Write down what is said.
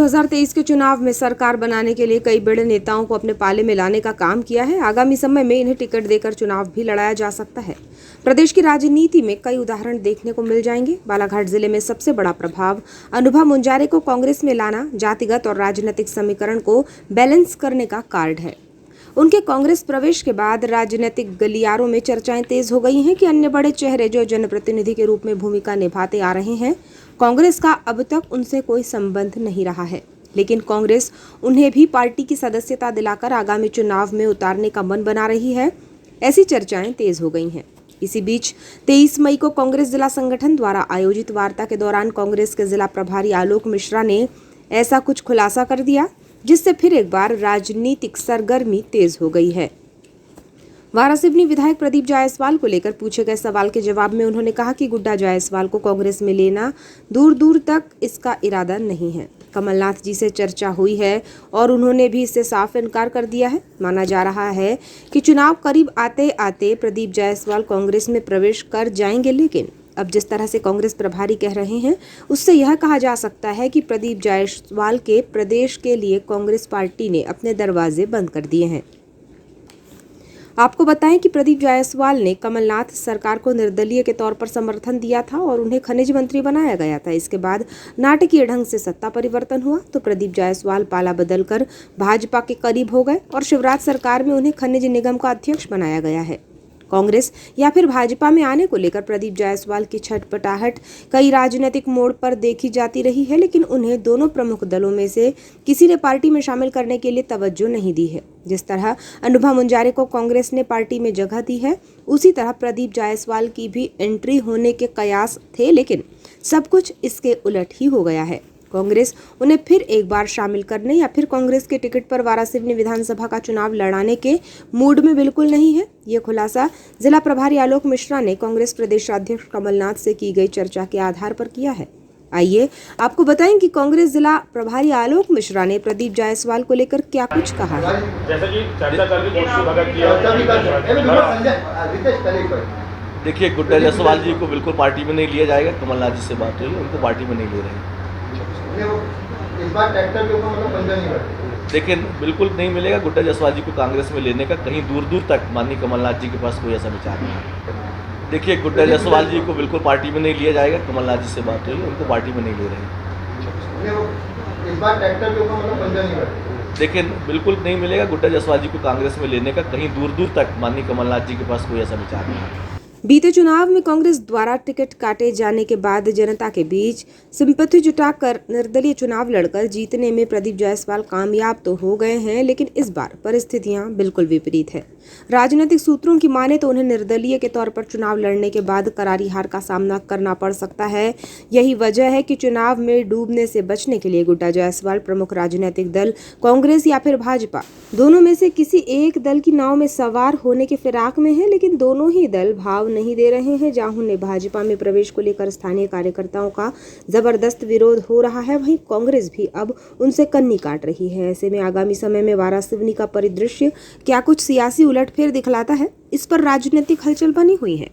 2023 के चुनाव में सरकार बनाने के लिए कई बड़े नेताओं को अपने पाले में लाने का काम किया है। आगामी समय में इन्हें टिकट देकर चुनाव भी लड़ाया जा सकता है। प्रदेश की राजनीति में कई उदाहरण देखने को मिल जाएंगे। बालाघाट जिले में सबसे बड़ा प्रभाव अनुभा मुंजारे को कांग्रेस में लाना जातिगत और राजनीतिक समीकरण को बैलेंस करने का कार्ड है। उनके कांग्रेस प्रवेश के बाद राजनीतिक गलियारों में चर्चाएं तेज हो गई हैं कि अन्य बड़े चेहरे जो जनप्रतिनिधि के रूप में भूमिका निभाते आ रहे हैं, कांग्रेस का अब तक उनसे कोई संबंध नहीं रहा है, लेकिन कांग्रेस उन्हें भी पार्टी की सदस्यता दिलाकर आगामी चुनाव में उतारने का मन बना रही है। ऐसी चर्चाएं तेज हो गई हैं। इसी बीच 23 मई को कांग्रेस जिला संगठन द्वारा आयोजित वार्ता के दौरान कांग्रेस के जिला प्रभारी आलोक मिश्रा ने ऐसा कुछ खुलासा कर दिया, जिससे फिर एक बार राजनीतिक सरगर्मी तेज हो गई है। वारासिवनी विधायक प्रदीप जायसवाल को लेकर पूछे गए सवाल के जवाब में उन्होंने कहा कि गुड्डा जायसवाल को कांग्रेस में लेना दूर दूर तक इसका इरादा नहीं है। कमलनाथ जी से चर्चा हुई है और उन्होंने भी इससे साफ इनकार कर दिया है। माना जा रहा है कि चुनाव करीब आते आते प्रदीप जायसवाल कांग्रेस में प्रवेश कर जाएंगे, लेकिन अब जिस तरह से कांग्रेस प्रभारी कह रहे हैं, उससे यह कहा जा सकता है कि प्रदीप जायसवाल के प्रदेश के लिए कांग्रेस पार्टी ने अपने दरवाजे बंद कर दिए हैं। आपको बताएं कि प्रदीप जायसवाल ने कमलनाथ सरकार को निर्दलीय के तौर पर समर्थन दिया था और उन्हें खनिज मंत्री बनाया गया था। इसके बाद नाटकीय ढंग से सत्ता परिवर्तन हुआ तो प्रदीप जायसवाल पाला बदलकर भाजपा के करीब हो गए और शिवराज सरकार में उन्हें खनिज निगम का अध्यक्ष बनाया गया है। कांग्रेस या फिर भाजपा में आने को लेकर प्रदीप जायसवाल की छटपटाहट कई राजनीतिक मोड़ पर देखी जाती रही है, लेकिन उन्हें दोनों प्रमुख दलों में से किसी ने पार्टी में शामिल करने के लिए तवज्जो नहीं दी है। जिस तरह अनुभा मुंजारे को कांग्रेस ने पार्टी में जगह दी है, उसी तरह प्रदीप जायसवाल की भी एंट्री होने के कयास थे, लेकिन सब कुछ इसके उलट ही हो गया है। कांग्रेस उन्हें फिर एक बार शामिल करने या फिर कांग्रेस के टिकट पर वारासिवनी विधानसभा का चुनाव लड़ाने के मूड में बिल्कुल नहीं है। ये खुलासा जिला प्रभारी आलोक मिश्रा ने कांग्रेस प्रदेशाध्यक्ष कमलनाथ से की गई चर्चा के आधार पर किया है। आइए आपको बताएं कि कांग्रेस जिला प्रभारी आलोक मिश्रा ने प्रदीप जायसवाल को लेकर क्या कुछ कहा है। देखिए, गुड्डा जायसवाल जी को बिल्कुल पार्टी में नहीं लिया जाएगा। कमलनाथ जी से बात हुई, उनको पार्टी में नहीं ले रहे हैं। इस बार ट्रैक्टर के ऊपर मतलब पंजा नहीं करते। लेकिन बिल्कुल नहीं मिलेगा गुड्डा जायसवाल जी को कांग्रेस में लेने का। कहीं दूर दूर तक माननीय कमलनाथ जी के पास कोई ऐसा विचार नहीं है। देखिए, गुड्डा जायसवाल जी को बिल्कुल पार्टी में नहीं लिया जाएगा। कमलनाथ जी से बात हुई, उनको पार्टी में नहीं ले रहे हैं। इस बार ट्रैक्टर के ऊपर मतलब पंजा नहीं करते। लेकिन बिल्कुल नहीं मिलेगा गुड्डा जायसवाल जी को कांग्रेस में लेने का। कहीं दूर दूर तक माननीय कमलनाथ जी के पास कोई ऐसा विचार नहीं है। बीते चुनाव में कांग्रेस द्वारा टिकट काटे जाने के बाद जनता के बीच सिंपैथी जुटाकर निर्दलीय चुनाव लड़कर जीतने में प्रदीप जायसवाल कामयाब तो हो गए हैं, लेकिन इस बार परिस्थितियां बिल्कुल विपरीत है। राजनीतिक सूत्रों की माने तो उन्हें निर्दलीय के तौर पर चुनाव लड़ने के बाद करारी हार का सामना करना पड़ सकता है। यही वजह है कि चुनाव में डूबने से बचने के लिए गुड्डा जायसवाल प्रमुख राजनीतिक दल कांग्रेस या फिर भाजपा दोनों में से किसी एक दल की नाव में सवार होने के फिराक में है, लेकिन दोनों ही दल भाव नहीं दे रहे हैं। जहां उन्हें भाजपा में प्रवेश को लेकर स्थानीय कार्यकर्ताओं का जबरदस्त विरोध हो रहा है, वहीं कांग्रेस भी अब उनसे कन्नी काट रही है। ऐसे में आगामी समय में वारासिवनी का परिदृश्य क्या कुछ सियासी उलटफेर दिखलाता है, इस पर राजनीतिक हलचल बनी हुई है।